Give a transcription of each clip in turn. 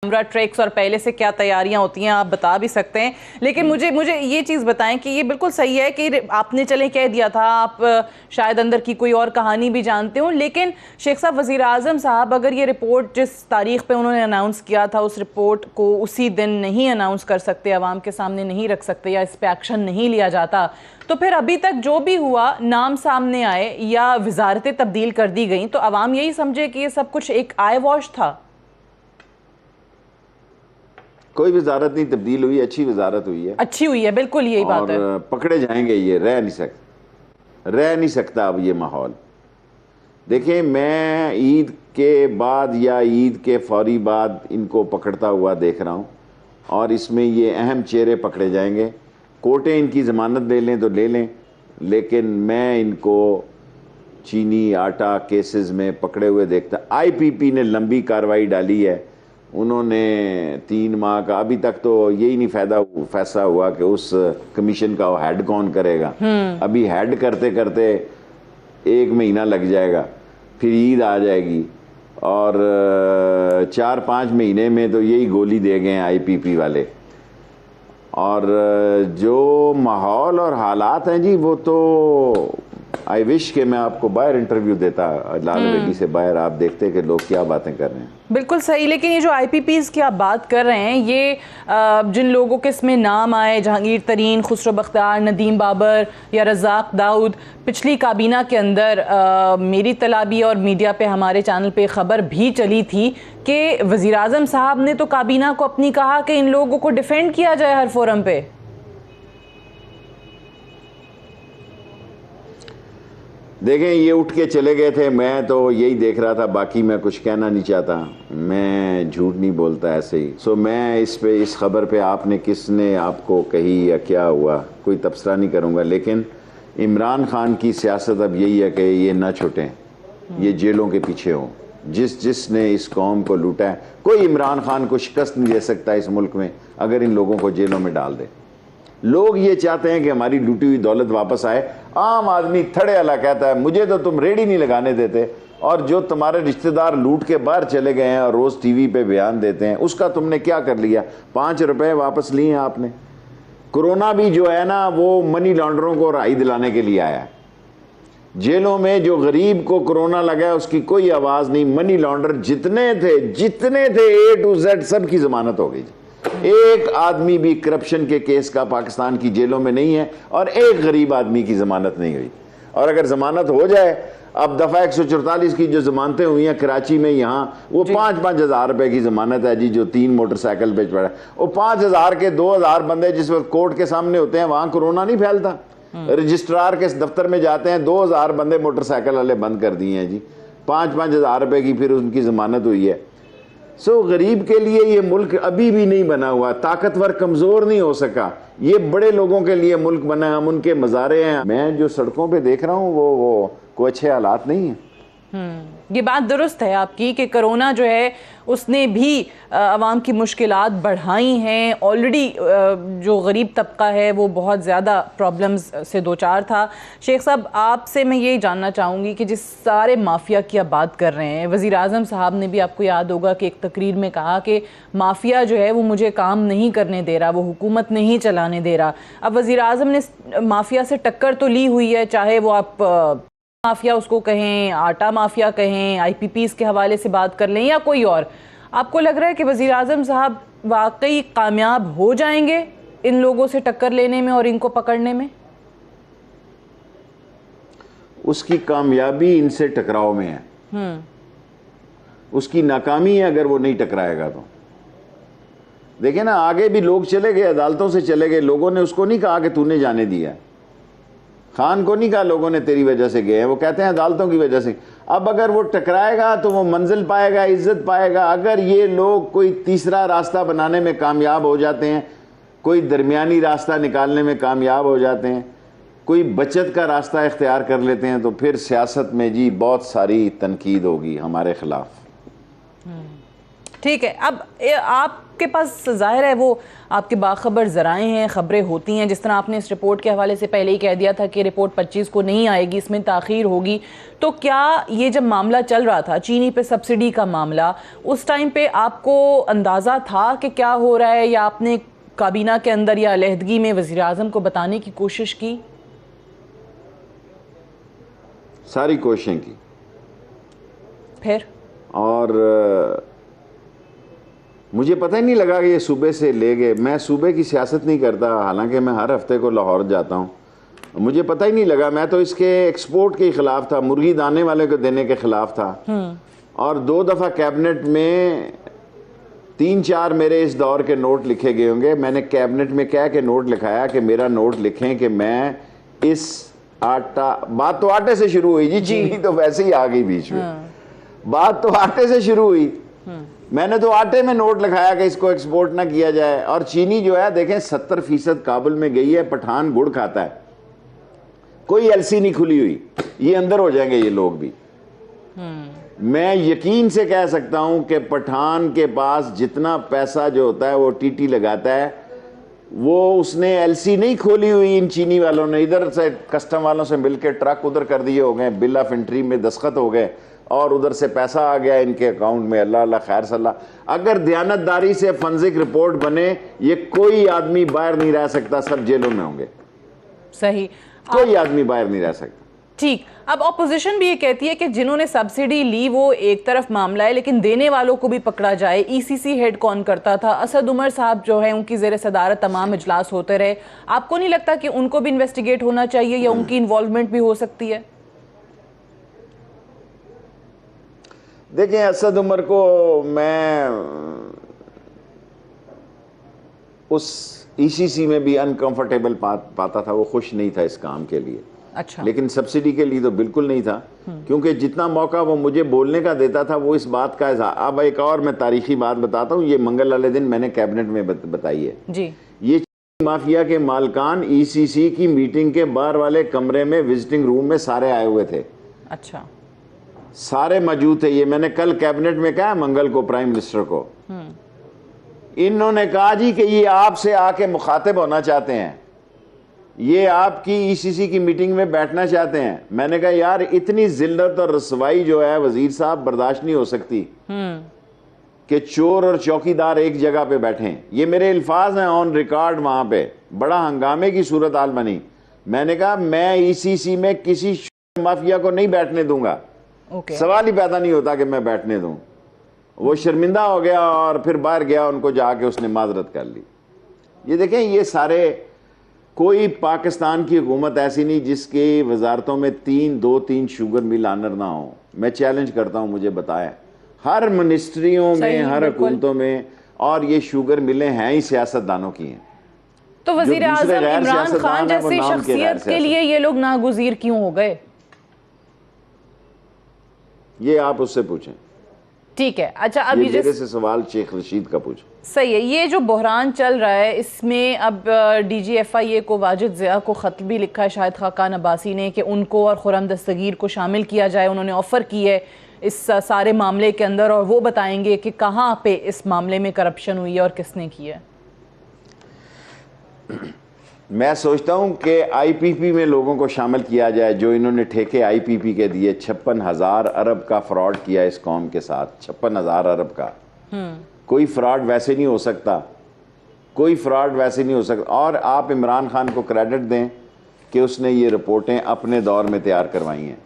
Camera tricks और पहले से क्या तैयारियां होती हैं आप बता भी सकते हैं, लेकिन मुझे ये चीज़ बताएं कि ये बिल्कुल सही है कि आपने चले कह दिया था, आप शायद अंदर की कोई और कहानी भी जानते हो, लेकिन शेख साहब वज़ीर आज़म साहब अगर ये रिपोर्ट जिस तारीख पे उन्होंने अनाउंस किया था उस रिपोर्ट को उसी दिन नहीं अनाउंस कर सकते, आवाम के सामने नहीं रख सकते या इस पर एक्शन नहीं लिया जाता, तो फिर अभी तक जो भी हुआ नाम सामने आए या वजारतें तब्दील कर दी गई तो आवाम यही समझे कि ये सब कुछ एक आई वॉश था। कोई वजारत नहीं तब्दील हुई, अच्छी वजारत हुई है, अच्छी हुई है, बिल्कुल यही बात है। पकड़े जाएंगे, ये रह नहीं सकता अब ये माहौल। देखें, मैं ईद के बाद या ईद के फौरी बाद इनको पकड़ता हुआ देख रहा हूँ और इसमें ये अहम चेहरे पकड़े जाएंगे। कोर्टें इनकी ज़मानत ले लें तो ले लें, लेकिन मैं इनको चीनी आटा केसेस में पकड़े हुए देखता। IPP ने लंबी कार्रवाई डाली है, उन्होंने 3 माह का, अभी तक तो यही नहीं फैसला हुआ कि उस कमीशन का वो हेड कौन करेगा। अभी हेड करते करते 1 महीना लग जाएगा, फिर ईद आ जाएगी और 4-5 महीने में तो यही गोली दे गए हैं IPP वाले। और जो माहौल और हालात हैं जी, वो तो आई विश के मैं आपको बाहर इंटरव्यू देता लाल हवेली से बाहर, आप देखते कि लोग क्या बातें कर रहे हैं। बिल्कुल सही, लेकिन ये जो IPPs की आप बात कर रहे हैं, ये जिन लोगों के इसमें नाम आए, जहांगीर तरीन, खुसरो बख्तियार, नदीम बाबर या रज़ाक दाऊद, पिछली काबीना के अंदर मेरी तलाबी और मीडिया पे हमारे चैनल पे खबर भी चली थी कि वज़ीर आज़म साहब ने तो काबीना को अपनी कहा कि इन लोगों को डिफेंड किया जाए हर फोरम पे। देखें, ये उठ के चले गए थे, मैं तो यही देख रहा था, बाकी मैं कुछ कहना नहीं चाहता, मैं झूठ नहीं बोलता ऐसे ही। सो मैं इस खबर पे आपने किसने आपको कही या क्या हुआ कोई तबसरा नहीं करूँगा, लेकिन इमरान खान की सियासत अब यही है कि ये ना छूटें, ये जेलों के पीछे हों। जिसने इस कौम को लूटा है, कोई इमरान खान को शिकस्त नहीं दे सकता इस मुल्क में अगर इन लोगों को जेलों में डाल दे। लोग ये चाहते हैं कि हमारी लूटी हुई दौलत वापस आए। आम आदमी थड़े वाला कहता है मुझे तो तुम रेडी नहीं लगाने देते, और जो तुम्हारे रिश्तेदार लूट के बाहर चले गए हैं और रोज टीवी पे बयान देते हैं, उसका तुमने क्या कर लिया? 5 रुपए वापस लिए हैं आपने। कोरोना भी जो है ना, वो मनी लॉन्डरों को राहत दिलाने के लिए आया है। जेलों में जो गरीब को कोरोना लगा है उसकी कोई आवाज नहीं। मनी लॉन्डर जितने थे A to Z सबकी जमानत हो गई। एक आदमी भी करप्शन के केस का पाकिस्तान की जेलों में नहीं है और एक गरीब आदमी की जमानत नहीं हुई। और अगर जमानत हो जाए, अब दफा 144 की जो जमानतें हुई हैं कराची में, यहाँ वो 5-5 हज़ार रुपए की जमानत है जी, जो 3 मोटरसाइकिल पे पड़ा। वो 5 हज़ार के 2,000 बंदे जिस वक्त कोर्ट के सामने होते हैं, वहां कोरोना नहीं फैलता। रजिस्ट्रार के दफ्तर में जाते हैं, 2,000 बंदे मोटरसाइकिल वाले बंद कर दिए हैं जी, 5-5 हज़ार रुपए की फिर उनकी जमानत हुई है। सो गरीब के लिए ये मुल्क अभी भी नहीं बना हुआ, ताकतवर कमजोर नहीं हो सका। ये बड़े लोगों के लिए मुल्क बना है, हम उनके मज़ारे हैं। मैं जो सड़कों पे देख रहा हूँ वो कोई अच्छे हालात नहीं है। ये बात दुरुस्त है आपकी कि कोरोना जो है उसने भी आवाम की मुश्किलात बढ़ाई हैं। ऑलरेडी जो गरीब तबका है वो बहुत ज़्यादा प्रॉब्लम्स से दो चार था। शेख साहब, आपसे मैं ये जानना चाहूँगी कि जिस सारे माफिया की आप बात कर रहे हैं, वज़ीर आज़म साहब ने भी, आपको याद होगा कि एक तकरीर में कहा कि माफिया जो है वो मुझे काम नहीं करने दे रहा, वो हुकूमत नहीं चलाने दे रहा। अब वज़ीर आज़म ने माफिया से टक्कर तो ली हुई है, चाहे वो आप माफिया उसको कहें, आटा माफिया कहें, IPPs के हवाले से बात कर लें या कोई और। आपको लग रहा है कि वज़ीर आज़म साहब वाकई कामयाब हो जाएंगे इन लोगों से टक्कर लेने में और इनको पकड़ने में? उसकी कामयाबी इनसे टकराव में है, उसकी नाकामी है अगर वो नहीं टकराएगा तो। देखे ना, आगे भी लोग चले गए, अदालतों से चले गए, लोगों ने उसको नहीं कहा कि तूने जाने दिया। खान को नहीं कहा लोगों ने तेरी वजह से गए हैं, वो कहते हैं अदालतों की वजह से। अब अगर वो टकराएगा तो वो मंजिल पाएगा, इज्जत पाएगा। अगर ये लोग कोई तीसरा रास्ता बनाने में कामयाब हो जाते हैं, कोई दरमियानी रास्ता निकालने में कामयाब हो जाते हैं, कोई बचत का रास्ता इख्तियार कर लेते हैं, तो फिर सियासत में जी बहुत सारी तनकीद होगी हमारे खिलाफ। ठीक है, अब आपके पास जाहिर है वो आपके बाखबर ज़राए हैं, ख़बरें होती हैं, जिस तरह आपने इस रिपोर्ट के हवाले से पहले ही कह दिया था कि रिपोर्ट 25 को नहीं आएगी, इसमें ताख़ीर होगी। तो क्या ये जब मामला चल रहा था चीनी पे सब्सिडी का मामला, उस टाइम पे आपको अंदाज़ा था कि क्या हो रहा है, या आपने काबीना के अंदर या अलहदगी में वज़ीर आज़म को बताने की कोशिश की? सारी कोशिशें की, फिर और मुझे पता ही नहीं लगा कि ये सूबे से ले गए। मैं सूबे की सियासत नहीं करता, हालांकि मैं हर हफ्ते को लाहौर जाता हूँ। मुझे पता ही नहीं लगा, मैं तो इसके एक्सपोर्ट के खिलाफ था, मुर्गी दाने वाले को देने के खिलाफ था। और 2 दफ़ा कैबिनेट में 3-4 मेरे इस दौर के नोट लिखे गए होंगे। मैंने कैबिनेट में कह के नोट लिखाया कि मेरा नोट लिखें कि मैं इस आटा, बात तो आटे से शुरू हुई जी, चीनी तो वैसे ही आ गई बीच में। बात तो आटे से शुरू हुई, मैंने तो आटे में नोट लिखाया कि इसको एक्सपोर्ट ना किया जाए। और चीनी जो है देखें 70% काबुल में गई है। पठान गुड़ खाता है, कोई एलसी नहीं खुली हुई, ये अंदर हो जाएंगे ये लोग भी। मैं यकीन से कह सकता हूं कि पठान के पास जितना पैसा जो होता है वो टीटी लगाता है, वो उसने एलसी नहीं खोली हुई। इन चीनी वालों ने इधर से कस्टम वालों से मिलकर ट्रक उधर कर दिए हो गए, बिल ऑफ एंट्री में दस्तखत हो गए और उधर से पैसा आ गया इनके अकाउंट में। अल्लाह अल्लाह खैर सल्लाह। अगर दयानतदारी से फंजिक रिपोर्ट बने, ये कोई आदमी बाहर नहीं रह सकता, सब जेलों में होंगे। सही, कोई आदमी बाहर नहीं रह सकता। ठीक, अब ऑपोजिशन भी ये कहती है कि जिन्होंने सब्सिडी ली वो एक तरफ मामला है, लेकिन देने वालों को भी पकड़ा जाए। ईसीसी हेड कौन करता था? असद उमर साहब जो है, उनकी ज़ेर सदारत तमाम इजलास होते रहे। आपको नहीं लगता कि उनको भी इन्वेस्टिगेट होना चाहिए या उनकी इन्वॉल्वमेंट भी हो सकती है? देखें, असद उमर को मैं उस ईसीसी में भी अनकंफर्टेबल पाता था, वो खुश नहीं था इस काम के लिए। अच्छा। लेकिन सब्सिडी के लिए तो बिल्कुल नहीं था, क्योंकि जितना मौका वो मुझे बोलने का देता था वो इस बात का। अब एक और मैं तारीखी बात बताता हूँ, ये मंगल वाले दिन मैंने कैबिनेट में बताई है जी। ये माफिया के मालकान ईसीसी की मीटिंग के बाहर वाले कमरे में विजिटिंग रूम में सारे आए हुए थे। अच्छा, सारे मौजूद थे। ये मैंने कल कैबिनेट में कहा मंगल को प्राइम मिनिस्टर को। इन्होंने कहा जी कि ये आपसे आके मुखातिब होना चाहते हैं, ये आपकी ईसीसी की मीटिंग में बैठना चाहते हैं। मैंने कहा यार इतनी जिल्लत और रसवाई जो है वजीर साहब बर्दाश्त नहीं हो सकती कि चोर और चौकीदार एक जगह पे बैठे। ये मेरे अल्फाज हैं ऑन रिकॉर्ड। वहां पे बड़ा हंगामे की सूरत हाल बनी। मैंने कहा मैं ईसीसी में किसी माफिया को नहीं बैठने दूंगा। सवाल ही पैदा नहीं होता कि मैं बैठने दूं। वो शर्मिंदा हो गया और फिर बाहर गया, उनको जाके उसने माजरत कर ली। ये देखें, ये सारे, कोई पाकिस्तान की हुकूमत ऐसी नहीं जिसकी वजारतों में 2-3 शुगर मिल आनर ना हो। मैं चैलेंज करता हूं, मुझे बताएं हर मिनिस्ट्रियों में, हर हुकूमतों में, और ये शुगर मिलें हैं ही सियासतदानों की हैं। तो वजीर आज़म इमरान खान जैसी शख्सियत के लिए ये लोग नागुज़ीर क्यों हो गए? ये आप उससे पूछें। ठीक है, अच्छा, अभी मेरे से सवाल शेख रशीद का पूछें। सही है। ये जो बहरान चल रहा है, इसमें अब DGFIA को वाजिद ज़िया को ख़त भी लिखा है शाहिद खाकान अब्बासी ने कि उनको और खुर्रम दस्तगीर को शामिल किया जाए। उन्होंने ऑफ़र की है इस सारे मामले के अंदर, और वो बताएंगे कि कहाँ पे इस मामले में करप्शन हुई है और किसने की है। मैं सोचता हूं कि IPP में लोगों को शामिल किया जाए जो इन्होंने ठेके IPP के दिए। 56,000 अरब का फ्रॉड किया इस कौम के साथ। 56,000 अरब का कोई फ्रॉड वैसे नहीं हो सकता, कोई फ्रॉड वैसे नहीं हो सकता। और आप इमरान खान को क्रेडिट दें कि उसने ये रिपोर्टें अपने दौर में तैयार करवाई हैं।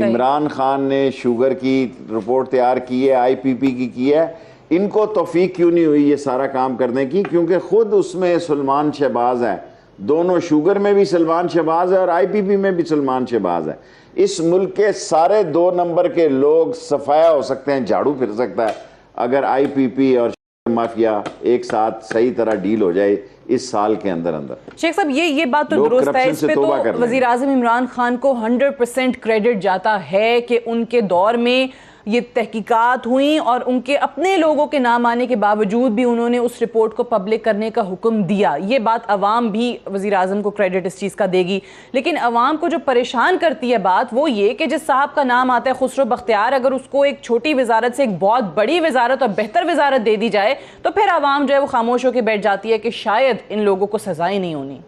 इमरान खान ने शुगर की रिपोर्ट तैयार की है, IPP की है। इनको तौफीक क्यों नहीं हुई ये सारा काम करने की? क्योंकि खुद उसमें सलमान शहबाज है। दोनों, शुगर में भी सलमान शहबाज है और IPP में भी सलमान शहबाज है। इस मुल्क के सारे 2 नंबर के लोग सफाया हो सकते हैं, झाड़ू फिर सकता है, अगर IPP और माफिया एक साथ सही तरह डील हो जाए इस साल के अंदर अंदर। शेख साहब, ये बात तो दुरुस्त है, इस पे तो वज़ीर आज़म इमरान खान को 100% क्रेडिट जाता है कि उनके दौर में ये तहकीकात हुई और उनके अपने लोगों के नाम आने के बावजूद भी उन्होंने उस रिपोर्ट को पब्लिक करने का हुक्म दिया। ये बात अवाम भी वज़ीर आज़म को क्रेडिट इस चीज़ का देगी। लेकिन अवाम को जो परेशान करती है बात वो ये कि जिस साहब का नाम आता है खुसरो बख्तियार, अगर उसको एक छोटी वजारत से एक बहुत बड़ी वजारत और बेहतर वजारत दे दी जाए तो फिर अवाम जो है वो खामोश होकर बैठ जाती है कि शायद इन लोगों को सजाएं नहीं होनी।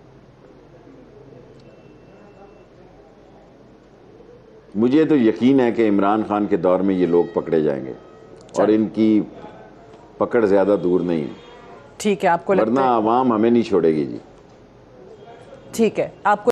मुझे तो यकीन है कि इमरान खान के दौर में ये लोग पकड़े जाएंगे और इनकी पकड़ ज़्यादा दूर नहीं है। ठीक है, आपको लगता है? वरना आवाम हमें नहीं छोड़ेगी जी। ठीक है, आपको